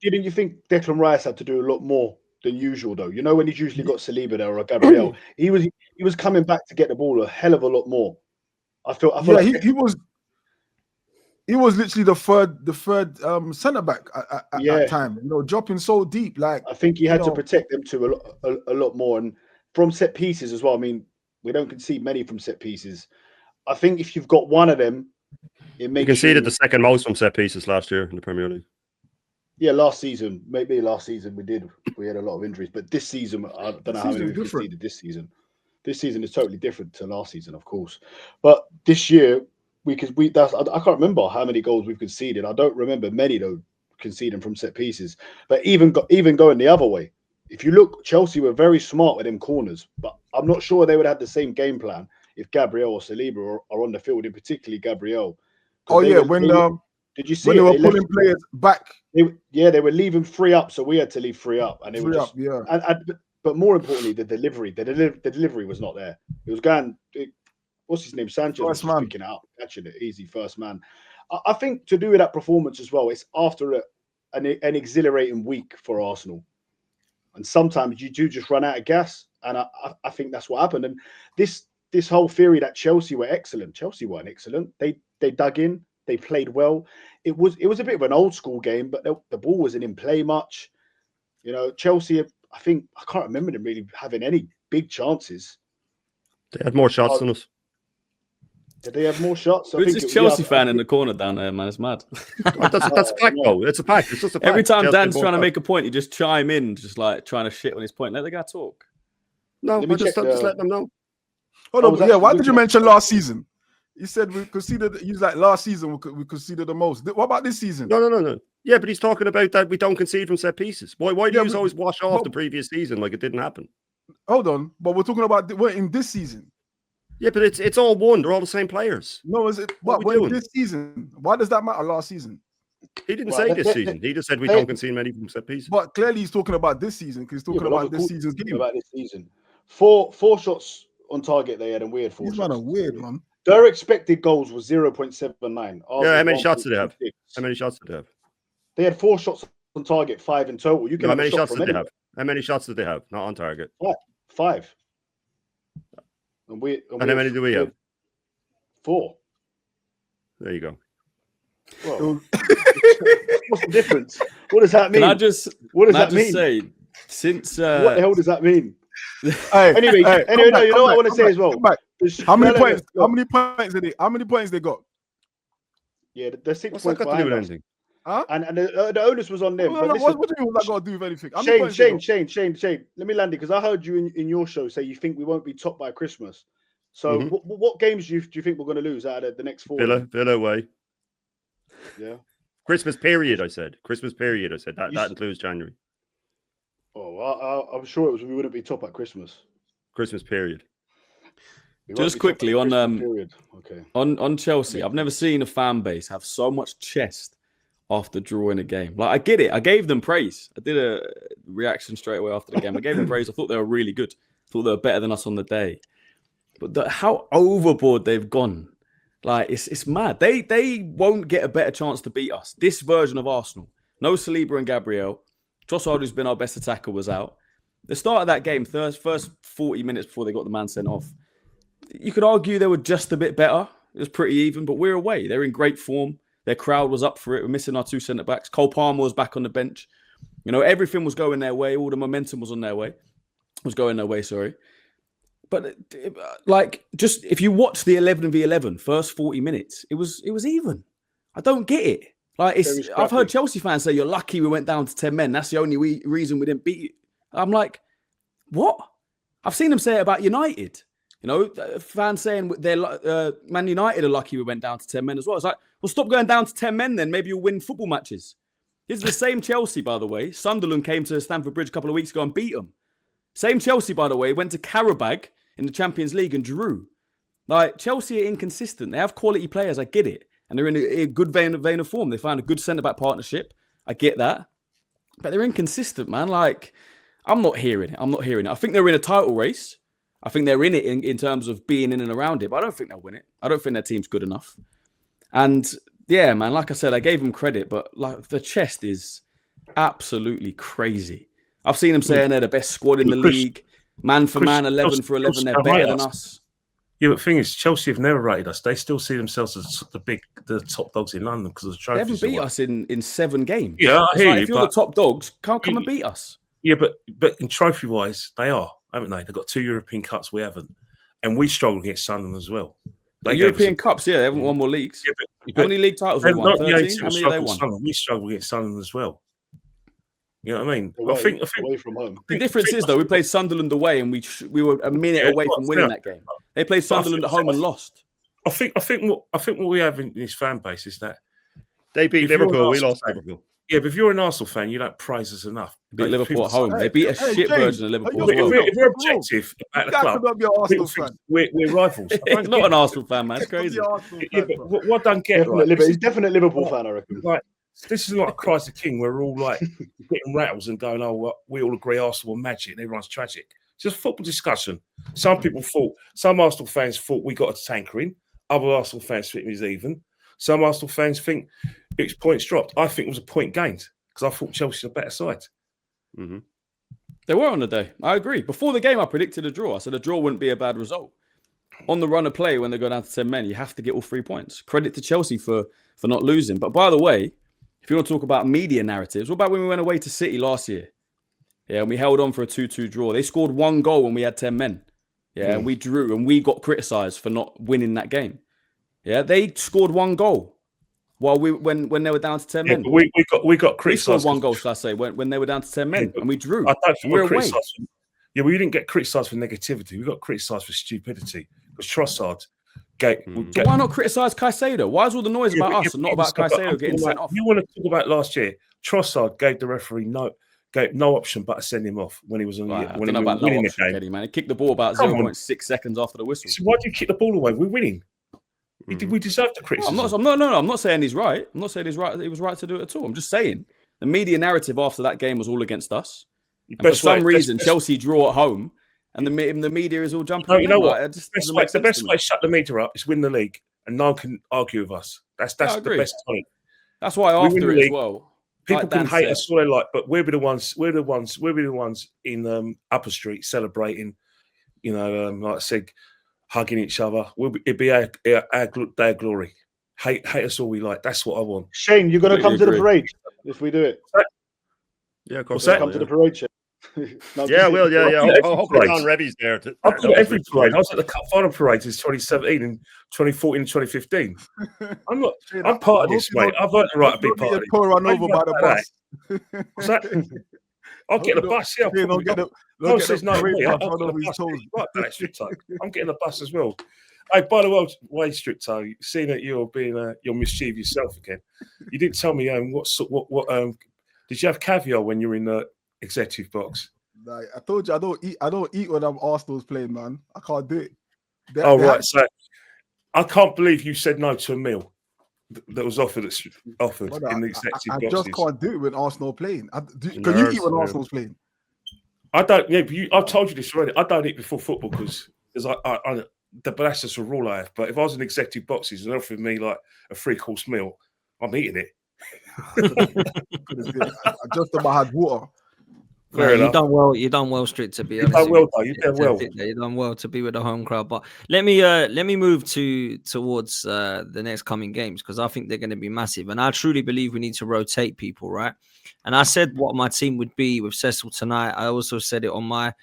didn't you think Declan Rice had to do a lot more than usual though? You know when he's usually got Saliba there or Gabriel, he was coming back to get the ball a hell of a lot more. I feel Yeah, like he was literally the third centre back at that yeah, time. Dropping so deep, like I think he you had to know. protect them to a lot more and from set pieces as well. I mean, we don't concede many from set pieces. I think if you've got one of them, it We makes conceded the you. second most from set pieces last year in the Premier League. Yeah, last season, maybe last season we did. We had a lot of injuries, but this season, I don't know how many Season's we've different. conceded this season. This season is totally different to last season, of course. But this year, I can't remember how many goals we've conceded. I don't remember many though conceding from set pieces. But even going the other way, if you look, Chelsea were very smart with them corners, but I'm not sure they would have the same game plan if Gabriel or Saliba are on the field, and particularly Gabriel, because Oh they yeah, were. Did you see when they it? were They left. pulling players back, They were leaving free up, so we had to leave free up, and they were free up. just. Yeah, But more importantly, the delivery was not there. It was going. What's his name? Sanchez was first just man. picking it up, catching it easy, first man. I think to do with that performance as well, it's after an exhilarating week for Arsenal, and sometimes you do just run out of gas, and I think that's what happened. And this whole theory that Chelsea were excellent, Chelsea weren't excellent. They dug in, they played well. It was a bit of an old school game, but the ball wasn't in play much. Chelsea. I can't remember them really having any big chances. They had more shots than us. Did they have more shots? Who's this Chelsea fan in the corner down there, man? It's mad. That's a fact, though. It's a fact. It's just a fact. Every time Chelsea Dan's trying to make a point, you just chime in, just like trying to shit on his point. Let the guy talk. No, I'm just letting them know. Hold on, why did you mention last season? You said we conceded. He's like last season we conceded the most. What about this season? No. Yeah, but he's talking about that we don't concede from set pieces. Why do you always wash off the previous season like it didn't happen? Hold on, but we're talking about in this season. Yeah, but it's all one. They're all the same players. No, is it? What in this season? Why does that matter? Last season, he didn't say this season. He just said we don't concede many from set pieces. But clearly, he's talking about this season because he's talking about this season's game. About this season, four shots on target they had, and we had 4 shots. These men are weird, man. Their expected goals was 0.79. Yeah, how many shots did they have? How many shots did they have? They had 4 shots on target, 5 in total. You can how many shots did they have? How many shots did they have? Not on target. 5. And how many do we have? 4. There you go. Well, what's the difference? What does that mean? What does that mean? Say, since what the hell does that mean? Hey, anyway, you know what I want to say as well. How many points? How many points they got? Yeah, the 6 What's points that got to do with anything? Huh? And the onus was on them. What do you mean that got to do with anything? Shane. Let me land it because I heard you in your show say you think we won't be top by Christmas. So what games do you think we're going to lose out of the next 4? Villa away. Yeah. Christmas period. I said that includes January. Oh, I'm sure we wouldn't be top at Christmas. Christmas period. Just quickly on okay. on Chelsea, I've never seen a fan base have so much chest after drawing a game. Like, I get it. I gave them praise. I did a reaction straight away after the game. I gave them praise. I thought they were really good. I thought they were better than us on the day. But how overboard they've gone. Like, it's mad. They won't get a better chance to beat us. This version of Arsenal. No Saliba and Gabriel. Trossard, who's been our best attacker, was out. The start of that game, first 40 minutes before they got the man sent off, you could argue they were just a bit better. It was pretty even, but we're away. They're in great form. Their crowd was up for it. We're missing our 2 centre-backs. Cole Palmer was back on the bench. Everything was going their way. All the momentum was going their way, sorry. But, just if you watch the 11v11 first 40 minutes, it was even. I don't get it. I've heard Chelsea fans say, you're lucky we went down to 10 men. That's the only reason we didn't beat you. I'm like, what? I've seen them say it about United. Fans saying they're Man United are lucky we went down to 10 men as well. It's like, well, stop going down to 10 men then. Maybe you'll win football matches. This is the same Chelsea, by the way. Sunderland came to Stamford Bridge a couple of weeks ago and beat them. Same Chelsea, by the way, went to Karabag in the Champions League and drew. Like, Chelsea are inconsistent. They have quality players. I get it. And they're in a good vein of form. They found a good centre-back partnership. I get that. But they're inconsistent, man. Like, I'm not hearing it. I think they're in a title race. I think they're in it in terms of being in and around it, but I don't think they'll win it. I don't think their team's good enough. And yeah, man, like I said, I gave them credit, but like the chest is Absolutely crazy. I've seen them saying they're the best squad in the league. Man for man, 11 for 11. They're better than us. Yeah, but the thing is, Chelsea have never rated us. They still see themselves as the top dogs in London because of the trophies. They haven't beat us in 7 games. Yeah, I hear you. If you're the top dogs, come and beat us. Yeah, but in trophy-wise, they are, haven't they? They've got 2 European Cups, we haven't. And we struggle against Sunderland as well. The European Cups, they haven't won more leagues. Yeah, how many league titles have we won? 13? How many have they won? We struggle against Sunderland as well. You know what I mean? I think away from home. The difference is, though, we played Sunderland away and we were a minute away from winning that game. They played Sunderland at home and lost. I think what we have in this fan base is that they beat Liverpool, we lost Liverpool. Yeah, but if you're an Arsenal fan, you don't praise us enough. They beat Liverpool at home. They beat a shit version of Liverpool as well. If we're objective at the club, we're rivals. He's not an Arsenal fan, man. It's crazy. Yeah, but what I don't get, he's definitely a Liverpool fan, I reckon. Like, this is like Christ the King, where we're all like getting rattles and going, "Oh, well, we all agree Arsenal are magic and everyone's tragic." It's just football discussion. Some Arsenal fans thought we got a tanker in. Other Arsenal fans think it was even. Some Arsenal fans think it's points dropped. I think it was a point gained because I thought Chelsea was a better side. Mm-hmm. They were on the day. I agree. Before the game, I predicted a draw. I said a draw wouldn't be a bad result. On the run of play, when they go down to 10 men, you have to get all 3 points. Credit to Chelsea for not losing. But by the way, if you want to talk about media narratives, what about when we went away to City last year? Yeah, and we held on for a 2-2 draw. They scored 1 goal when we had 10 men. Yeah, and we drew, and we got criticised for not winning that game. Yeah, they scored 1 goal while when they were down to 10 men. But we got criticised. We scored 1 goal, shall I say, when they were down to 10 men, and we drew. I don't think we're away. Yeah, we didn't get criticised for negativity. We got criticised for stupidity. Because Trossard. So why not criticise Caicedo? Why is all the noise about us and not about Caicedo getting sent off? You want to talk about last year? Trossard gave the referee no option but to send him off when he was winning the game. Eddie, man. He kicked the ball about 0.6 seconds after the whistle. So why do you kick the ball away? We're winning. We deserve the criticism. I'm not saying he's right. I'm not saying he's right. He was right to do it at all. I'm just saying the media narrative after that game was all against us. And for some reason, Chelsea draw at home. And the media is all jumping. No, you know what? The best way to shut the media up is win the league, and no one can argue with us. That's the best time. That's why after it as well. People can hate us all they like, but we'll be the ones in Upper Street celebrating. You know, like I said, hugging each other. It'd be our day of glory. Hate us all we like. That's what I want. Shane, you're going to come to the parade if we do it. Yeah, of course. Come to the parade, Shane. Yeah, I will. Yeah. Hopefully, Don Revy's there. I've got every parade. I was at the Cup Final parades in 2017 and 2014 and 2015. I'm part of this, mate. I've learned to write a big part of it. Run over by the bus. What's that? I'll get the bus. Yeah, no says no. I'm getting a bus as well. Hey, by the way, Stricto, seeing that you're being you're mischievous yourself again, you didn't tell me what did you have caviar when you were in the executive box? Like, I told you I don't eat when Arsenal's playing, man. I can't do it. Right. So I can't believe you said no to a meal that was offered in the executive boxes. I just can't do it when Arsenal playing. Can you eat when Arsenal's playing? I don't. Yeah, but I've told you this already. I don't eat before football because but that's just a rule I have. But if I was in executive boxes and offered me like a 3-course meal, I'm eating it. I just about had water. You've done well, Strict, to be honest. You've done well, though. You've done well. You've done well to be with the home crowd. But let me move towards the next coming games because I think they're going to be massive. And I truly believe we need to rotate people, right? And I said what my team would be with Cecil tonight. I also said it on my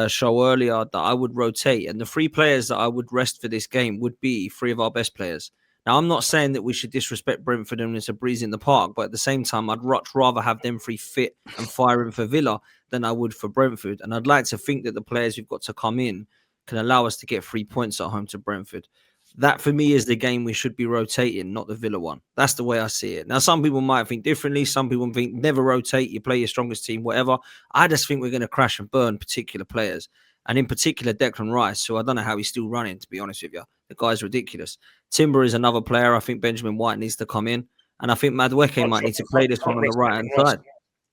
show earlier that I would rotate. And the 3 players that I would rest for this game would be 3 of our best players. Now, I'm not saying that we should disrespect Brentford and it's a breeze in the park, but at the same time, I'd much rather have them 3 fit and firing for Villa than I would for Brentford. And I'd like to think that the players we've got to come in can allow us to get 3 points at home to Brentford. That, for me, is the game we should be rotating, not the Villa one. That's the way I see it. Now, some people might think differently. Some people think never rotate. You play your strongest team, whatever. I just think we're going to crash and burn particular players. And in particular, Declan Rice, who I don't know how he's still running, to be honest with you. The guy's ridiculous. Timber is another player. I think Benjamin White needs to come in. And I think Madueke might need to play this one on the right-hand side.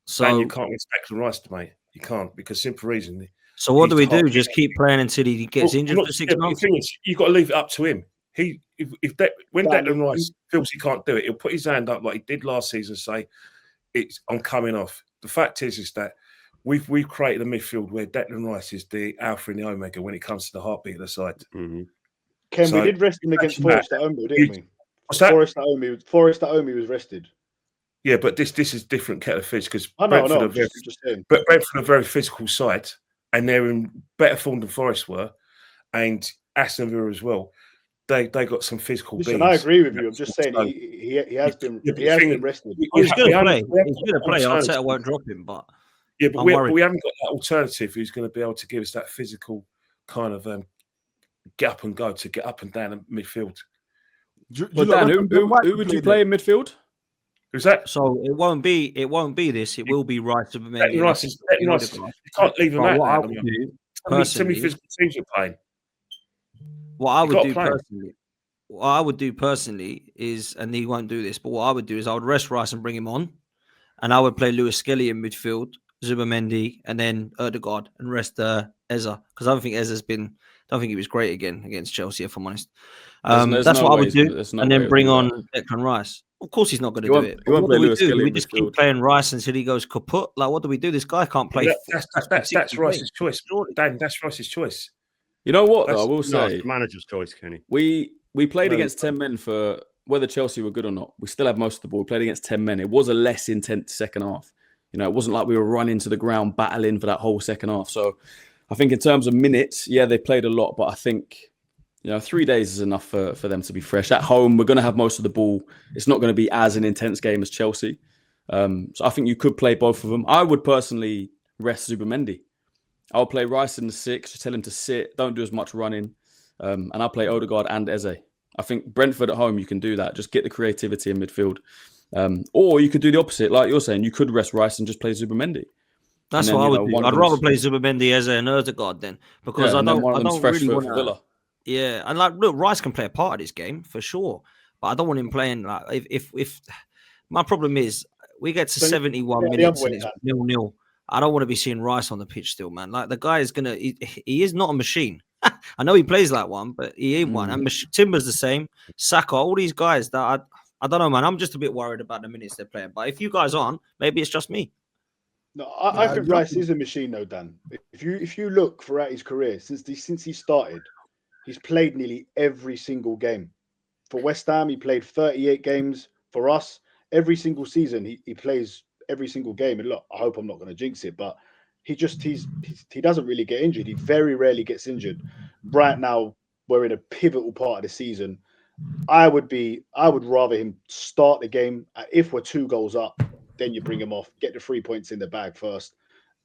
So you can't respect Declan Rice, mate. You can't, because simple reason. So what do we do? Just keep playing until he gets injured for 6 months? The thing is, you've got to leave it up to him. When Declan Rice feels he can't do it, he'll put his hand up like he did last season and say, I'm coming off. The fact is that we've created a midfield where Declan Rice is the alpha and the omega when it comes to the heartbeat of the side. Mm-hmm. Ken, So, we did rest him against Forest at home, didn't we? What's that? Forest at home, he was rested. Yeah, but this is different kettle of fish because Brentford are a very physical side, and they're in better form than Forest were, and Aston Villa as well. They got some physical. Listen, I agree with you. I'm just saying he has been rested. He's going to play. He's going to play. Arteta won't drop him, but but we haven't got that alternative who's going to be able to give us that physical kind of get up and go to get up and down the midfield. But Dan, who would you play in midfield? Who's that? So it won't be this. It will be Rice. You can't leave him out. What I would do personally, physical teams are playing. What I would do personally is, and he won't do this, but what I would do is I would rest Rice and bring him on, and I would play Lewis Skelly in midfield, Zubimendi, and then Ødegaard, and rest Eza, because I don't think he was great again against Chelsea, if I'm honest. That's what I would do, and then bring on Declan Rice. Of course, he's not going to do it. What do we do? We just keep playing Rice until he goes kaput. Like, what do we do? This guy can't play. That's Rice's choice, Dan. That's Rice's choice. You know what? Though, I will say, it's the manager's choice, Kenny. We played against 10 men for whether Chelsea were good or not. We still had most of the ball. We played against 10 men. It was a less intense second half. You know, it wasn't like we were running to the ground, battling for that whole second half. So I think in terms of minutes, yeah, they played a lot, but I think, 3 days is enough for them to be fresh. At home, we're going to have most of the ball. It's not going to be as an intense game as Chelsea. So I think you could play both of them. I would personally rest Zubimendi. I'll play Rice in the 6, just tell him to sit, don't do as much running. And I'll play Ødegaard and Eze. I think Brentford at home, you can do that. Just get the creativity in midfield. Or you could do the opposite, like you're saying. You could rest Rice and just play Zubimendi. That's what I would do. I'd rather play Zubimendi, Eze, and Ødegaard then, because I don't really want Villa. Yeah, and look, Rice can play a part of this game for sure, but I don't want him playing. Like, if my problem is we get to 71 minutes and it's 0-0. I don't want to be seeing Rice on the pitch still, man. Like, the guy is he is not a machine. I know he plays like one, but he ain't one. And Timber's the same. Saka, all these guys that I don't know, man. I'm just a bit worried about the minutes they're playing. But if you guys aren't, maybe it's just me. No, I think Rice is a machine, though, Dan. If you look throughout his career since he started, he's played nearly every single game. For West Ham, he played 38 games. For us, every single season, he plays every single game. And look, I hope I'm not going to jinx it, but he doesn't really get injured. He very rarely gets injured. Right now, we're in a pivotal part of the season. I would rather him start the game. If we're 2 goals up, then you bring him off, get the 3 points in the bag first,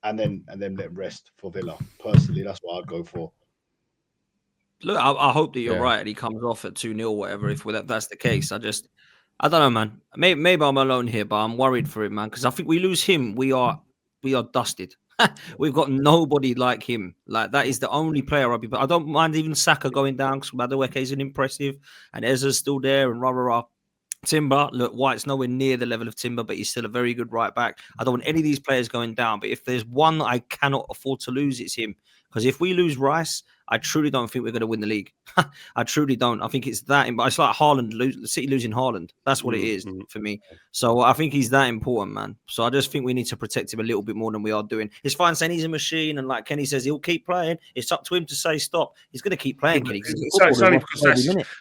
and then let him rest for Villa. Personally, that's what I'd go for. Look, I hope that you're right and he comes off at 2-0, whatever, if that's the case. I don't know, man. Maybe I'm alone here, but I'm worried for him, man, because I think we lose him, we are dusted. We've got nobody like him. Like, that is the only player I'll be. But I don't mind even Saka going down because Madueke isn't impressive, and Eza's still there, and rah. Timber, look, White's nowhere near the level of Timber, but he's still a very good right back. I don't want any of these players going down, but if there's one that I cannot afford to lose, it's him. Because if we lose Rice, I truly don't think we're going to win the league. I truly don't. I think it's that. It's like Haaland, City losing Haaland. That's what it is for me. So I think he's that important, man. So I just think we need to protect him a little bit more than we are doing. It's fine saying he's a machine, and like Kenny says, he'll keep playing. It's up to him to say stop. He's going to keep playing, Kenny. It's only because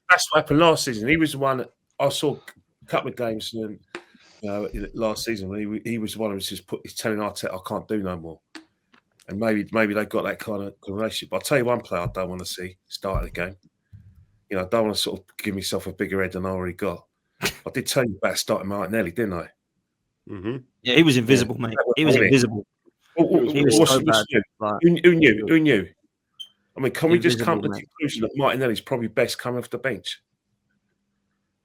that's what happened last season. He was the one that I saw a couple of games last season when he was the one who was just telling Arteta, I can't do no more. And maybe they got that kind of relationship. But I'll tell you one player I don't want to see starting the game. I don't want to sort of give myself a bigger head than I already got. I did tell you about starting Martinelli, didn't I? Mm-hmm. Yeah, he was invisible, mate. He was invisible. Who knew? I mean, can we just come to the conclusion that Martinelli's probably best coming off the bench?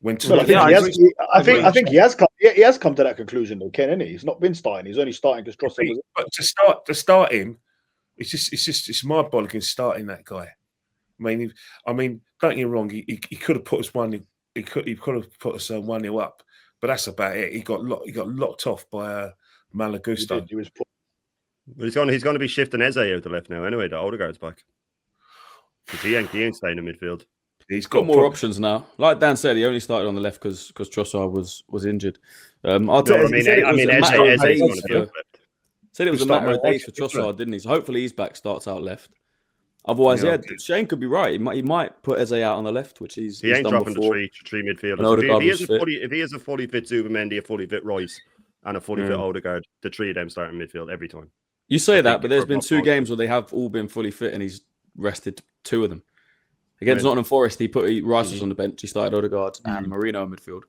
I think he has come to that conclusion, though, Ken, isn't he? He's not been starting. He's only starting because Trossard was. But to start him, it's mind-boggling starting that guy. I mean, don't get me wrong. He could have put us 1-0. He could have put us 1-0 up, but that's about it. He got locked off by Malagusto. He's going to be shifting Eze out the left now anyway. The Ødegaard's back because he ain't staying in midfield. He's got more options now. Like Dan said, he only started on the left because Trossard was injured. Arteta said it was a matter of days for. Said it was a matter of days for Trossard, didn't he? So hopefully he's back, starts out left. Otherwise, Shane could be right. He might put Eze out on the left, which he's ain't done dropping before. the three midfielders. If he is a fully fit Zubimendi, a fully fit Rice, and a fully fit Odegaard, the three of them start in midfield every time. You say that, but there's been 2 games where they have all been fully fit, and he's rested 2 of them. Against Nottingham Forest, Rice was on the bench. He started Odegaard and Marino in midfield.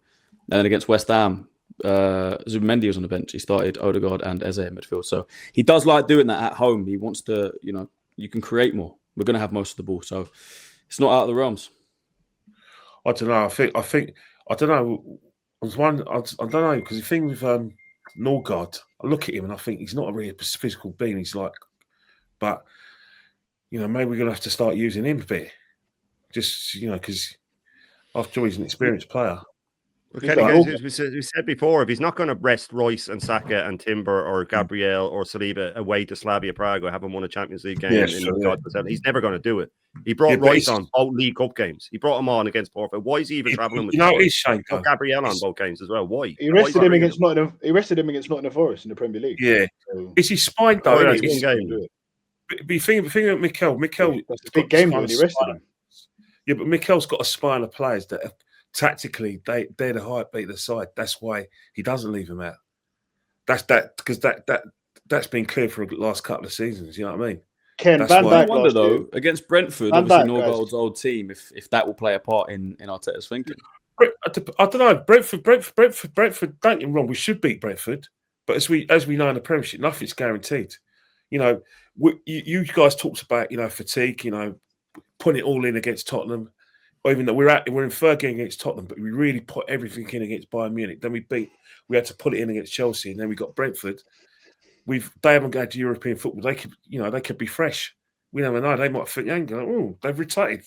And then against West Ham, Zubimendi was on the bench. He started Odegaard and Eze in midfield. So he does like doing that at home. He wants to, you can create more. We're going to have most of the ball, so it's not out of the realms. I don't know. I don't know. I don't know, because the thing with Norgard, I look at him and I think he's not a really physical being. He's like, but maybe we're going to have to start using him a bit. Just because after all, he's an experienced player. We said before, if he's not going to rest Royce and Saka and Timber or Gabriel or Saliba away to Slavia Prague or haven't won a Champions League game he's never going to do it. He brought Royce on both League Cup games. He brought him on against Porto. Why is he even travelling with Shane? Gabriel on both games as well? Why? He rested him against Nottingham Forest in the Premier League. Yeah. So, is he spine though? It's one game. But the thing of Mikel, that's a big game when he rested him. Yeah, but Mikel's got a spine of players that are, tactically they're the heartbeat of the side. That's why he doesn't leave them out. Because that's been clear for the last couple of seasons. You know what I mean? Van Dijk, I wonder though, against Brentford, obviously Norgold's old team, if that will play a part in Arteta's thinking. I don't know. Brentford. Don't get me wrong. We should beat Brentford, but as we know in the Premiership, nothing's guaranteed. You guys talked about fatigue. Putting it all in against Tottenham. Even though we're in third game against Tottenham, but we really put everything in against Bayern Munich. Then we had to put it in against Chelsea, and then we got Brentford. They haven't gone to European football. They could be fresh. We never know. They might think, they've retired.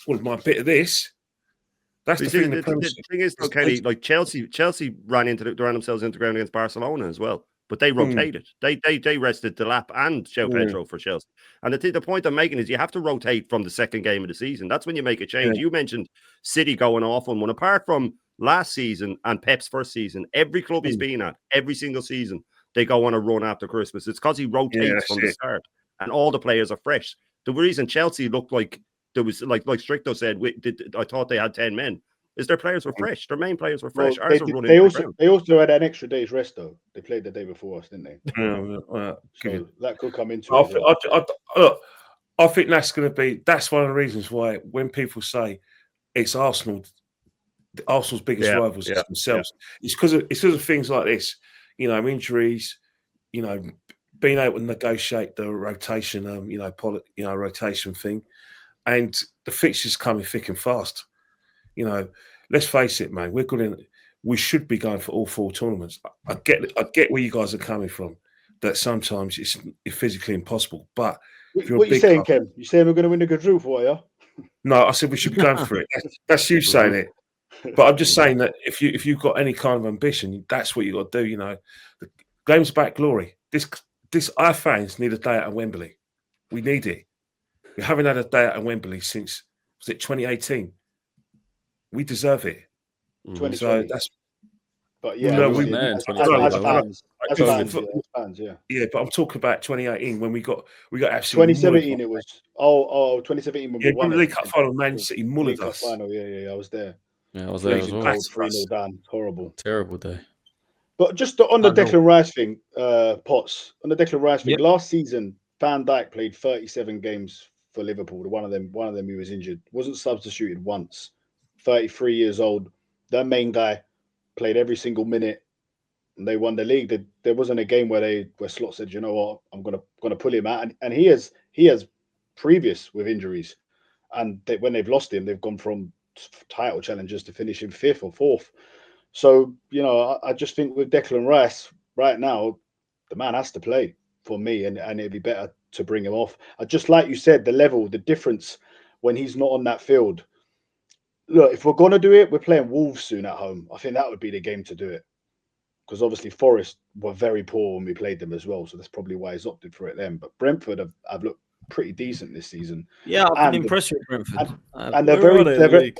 Wouldn't mind a bit of this. That's the thing. The thing is, Kenny, like Chelsea ran themselves into the ground against Barcelona as well. But they rotated. They rested Delap and João Pedro for Chelsea. And the point I'm making is you have to rotate from the second game of the season. That's when you make a change. You mentioned City going off on one. Apart from last season and Pep's first season, every club he's been at, every single season, they go on a run after Christmas. It's because he rotates from the start. And all the players are fresh. The reason Chelsea looked like there was, like Stricto said, I thought they had 10 men. Is their players were fresh? Their main players were fresh. They also had an extra day's rest though. They played the day before us, didn't they? So that could come into it. I think that's going to be. That's one of the reasons why when people say it's Arsenal's biggest rivals is themselves, it's because of things like this. Injuries. Being able to negotiate the rotation. Rotation thing, and the fixtures coming thick and fast. Let's face it, man. We should be going for all 4 tournaments. I get where you guys are coming from. That sometimes it's physically impossible. But what are you saying, Ken? You saying we're going to win the quadruple, for you? No, I said we should be going for it. That's you saying it. But I'm just saying that if you've got any kind of ambition, that's what you got to do. The game's about glory. Our fans need a day out at Wembley. We need it. We haven't had a day out at Wembley since 2018. We deserve it. So that's. But yeah, we as fans, yeah. Yeah, but I'm talking about 2018 when we got absolutely. 2017 it was. 2017 when we won the League Cup final, Man City mullered us. Final, I was there. Yeah, I was there as well. 3-0 down, horrible, terrible day. But just on the Declan Rice thing, Potts. On the Declan Rice thing, last season Van Dijk played 37 games for Liverpool. One of them he was injured. Wasn't substituted once. 33 years old. Their main guy played every single minute, and they won the league. There wasn't a game where Slot said, "You know what, I'm gonna pull him out." And he has previous with injuries, and when they've lost him, they've gone from title challengers to finishing 5th or 4th. So I just think with Declan Rice right now, the man has to play for me, and it'd be better to bring him off. Just like you said, the difference when he's not on that field. Look, if we're going to do it, we're playing Wolves soon at home. I think that would be the game to do it. Because obviously Forest were very poor when we played them as well. So that's probably why he's opted for it then. But Brentford have looked pretty decent this season. Yeah, I've been impressed with Brentford. And they're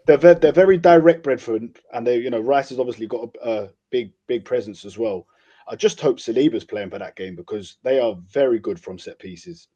they're very direct, Brentford, and they, Rice has obviously got a big presence as well. I just hope Saliba's playing for that game because they are very good from set pieces.